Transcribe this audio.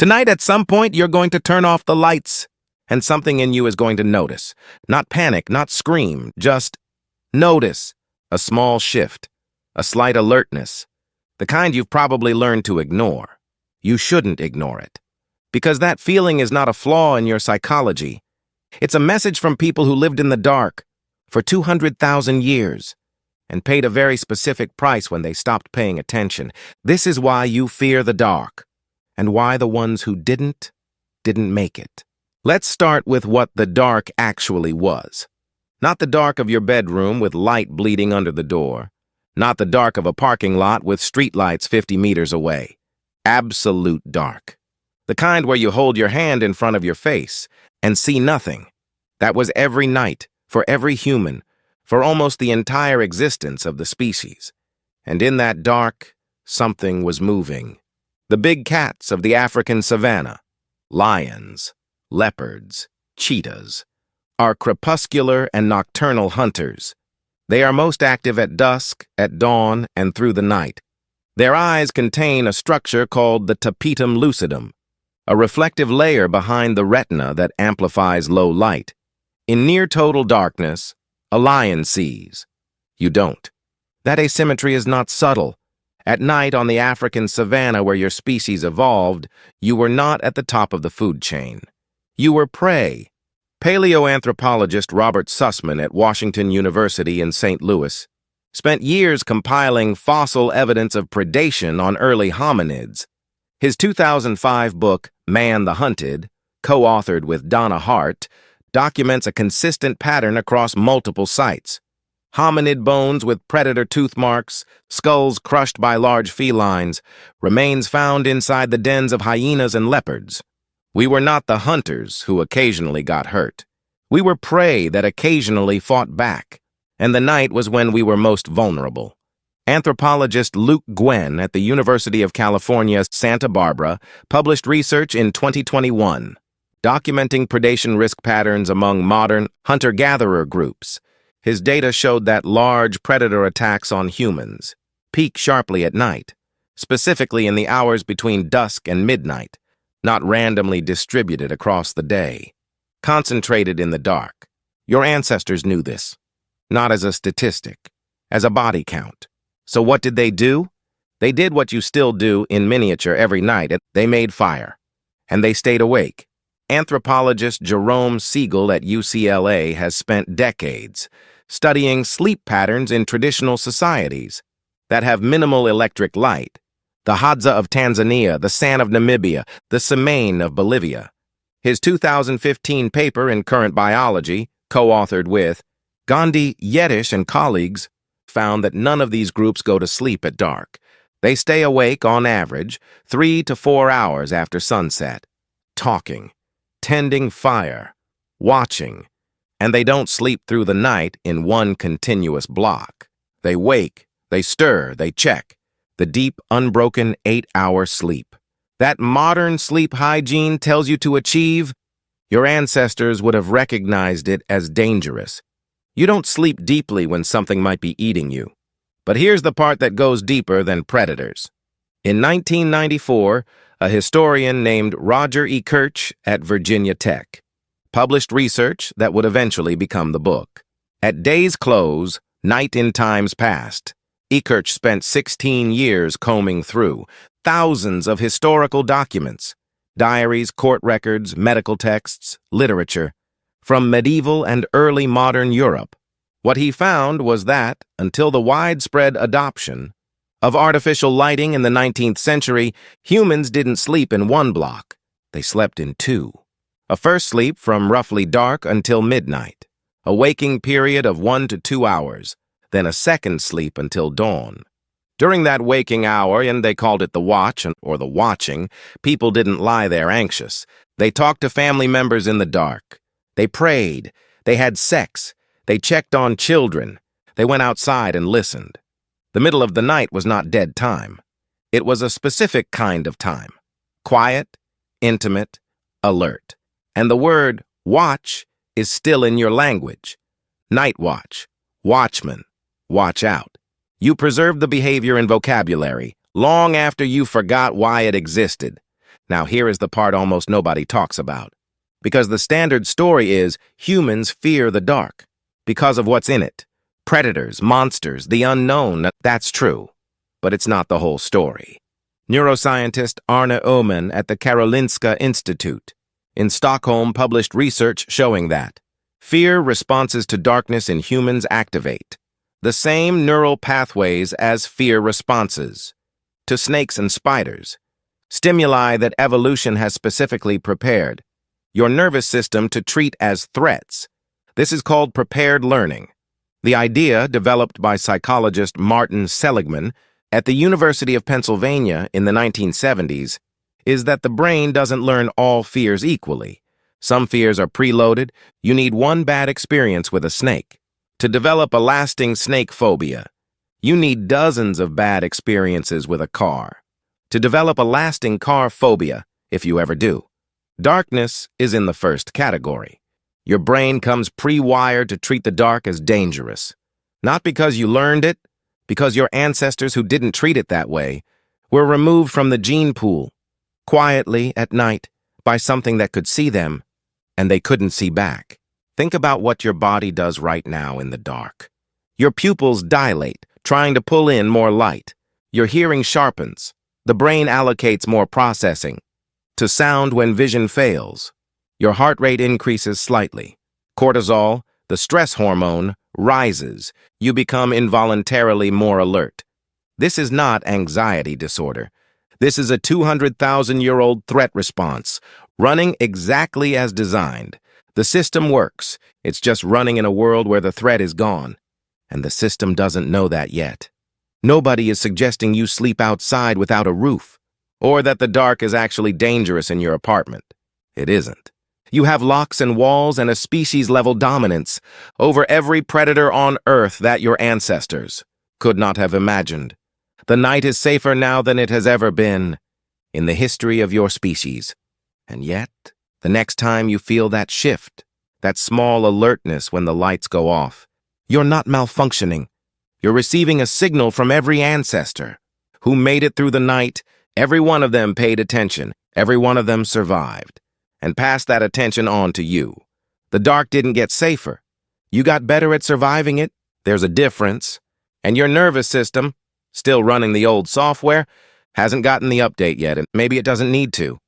Tonight, at some point, you're going to turn off the lights, and something in you is going to notice. Not panic, not scream, just notice. A small shift, a slight alertness, the kind you've probably learned to ignore. You shouldn't ignore it, because that feeling is not a flaw in your psychology. It's a message from people who lived in the dark for 200,000 years and paid a very specific price when they stopped paying attention. This is why you fear the dark, and why the ones who didn't make it. Let's start with what the dark actually was. Not the dark of your bedroom with light bleeding under the door. Not the dark of a parking lot with streetlights 50 meters away. Absolute dark. The kind where you hold your hand in front of your face and see nothing. That was every night, for every human, for almost the entire existence of the species. And in that dark, something was moving. The big cats of the African savanna, lions, leopards, cheetahs, are crepuscular and nocturnal hunters. They are most active at dusk, at dawn, and through the night. Their eyes contain a structure called the tapetum lucidum, a reflective layer behind the retina that amplifies low light. In near total darkness, a lion sees. You don't. That asymmetry is not subtle. At night on the African savanna where your species evolved, you were not at the top of the food chain. You were prey. Paleoanthropologist Robert Sussman at Washington University in St. Louis spent years compiling fossil evidence of predation on early hominids. His 2005 book, Man the Hunted, co-authored with Donna Hart, documents a consistent pattern across multiple sites. Hominid bones with predator tooth marks, skulls crushed by large felines, remains found inside the dens of hyenas and leopards. We were not the hunters who occasionally got hurt. We were prey that occasionally fought back, and the night was when we were most vulnerable. Anthropologist Luke Gwen at the University of California, Santa Barbara, published research in 2021, documenting predation risk patterns among modern hunter-gatherer groups. His data showed that large predator attacks on humans peak sharply at night, specifically in the hours between dusk and midnight, not randomly distributed across the day, concentrated in the dark. Your ancestors knew this, not as a statistic, as a body count. So what did they do? They did what you still do in miniature every night. They made fire, and they stayed awake. Anthropologist Jerome Siegel at UCLA has spent decades studying sleep patterns in traditional societies that have minimal electric light. The Hadza of Tanzania, the San of Namibia, the Semane of Bolivia. His 2015 paper in Current Biology, co-authored with Gandhi Yetish and colleagues, found that none of these groups go to sleep at dark. They stay awake, on average, 3 to 4 hours after sunset, talking, tending fire, watching, and they don't sleep through the night in one continuous block. They wake, they stir, they check. The deep, unbroken 8-hour sleep. That modern sleep hygiene tells you to achieve, your ancestors would have recognized it as dangerous. You don't sleep deeply when something might be eating you. But here's the part that goes deeper than predators. In 1994, a historian named Roger E. Kirch at Virginia Tech published research that would eventually become the book. At day's close, night in times past, Kirch spent 16 years combing through thousands of historical documents, diaries, court records, medical texts, literature, from medieval and early modern Europe. What he found was that, until the widespread adoption of artificial lighting in the 19th century, humans didn't sleep in one block. They slept in two. A first sleep from roughly dark until midnight, a waking period of 1 to 2 hours, then a second sleep until dawn. During that waking hour, and they called it the watch or the watching, people didn't lie there anxious. They talked to family members in the dark. They prayed. They had sex. They checked on children. They went outside and listened. The middle of the night was not dead time. It was a specific kind of time. Quiet, intimate, alert. And the word watch is still in your language. Night watch, watchman, watch out. You preserve the behavior and vocabulary long after you forgot why it existed. Now here is the part almost nobody talks about. Because the standard story is humans fear the dark because of what's in it. Predators, monsters, the unknown, that's true. But it's not the whole story. Neuroscientist Arne Öhman at the Karolinska Institute in Stockholm published research showing that fear responses to darkness in humans activate the same neural pathways as fear responses to snakes and spiders, stimuli that evolution has specifically prepared your nervous system to treat as threats. This is called prepared learning. The idea, developed by psychologist Martin Seligman at the University of Pennsylvania in the 1970s, is that the brain doesn't learn all fears equally. Some fears are preloaded. You need one bad experience with a snake to develop a lasting snake phobia. You need dozens of bad experiences with a car to develop a lasting car phobia, if you ever do. Darkness is in the first category. Your brain comes pre-wired to treat the dark as dangerous. Not because you learned it, because your ancestors who didn't treat it that way were removed from the gene pool, quietly at night, by something that could see them, and they couldn't see back. Think about what your body does right now in the dark. Your pupils dilate, trying to pull in more light. Your hearing sharpens. The brain allocates more processing to sound when vision fails. Your heart rate increases slightly. Cortisol, the stress hormone, rises. You become involuntarily more alert. This is not anxiety disorder. This is a 200,000-year-old threat response, running exactly as designed. The system works. It's just running in a world where the threat is gone. And the system doesn't know that yet. Nobody is suggesting you sleep outside without a roof, or that the dark is actually dangerous in your apartment. It isn't. You have locks and walls and a species-level dominance over every predator on Earth that your ancestors could not have imagined. The night is safer now than it has ever been in the history of your species. And yet, the next time you feel that shift, that small alertness when the lights go off, you're not malfunctioning. You're receiving a signal from every ancestor who made it through the night. Every one of them paid attention. Every one of them survived and passed that attention on to you. The dark didn't get safer. You got better at surviving it. There's a difference. And your nervous system, still running the old software, hasn't gotten the update yet, and maybe it doesn't need to.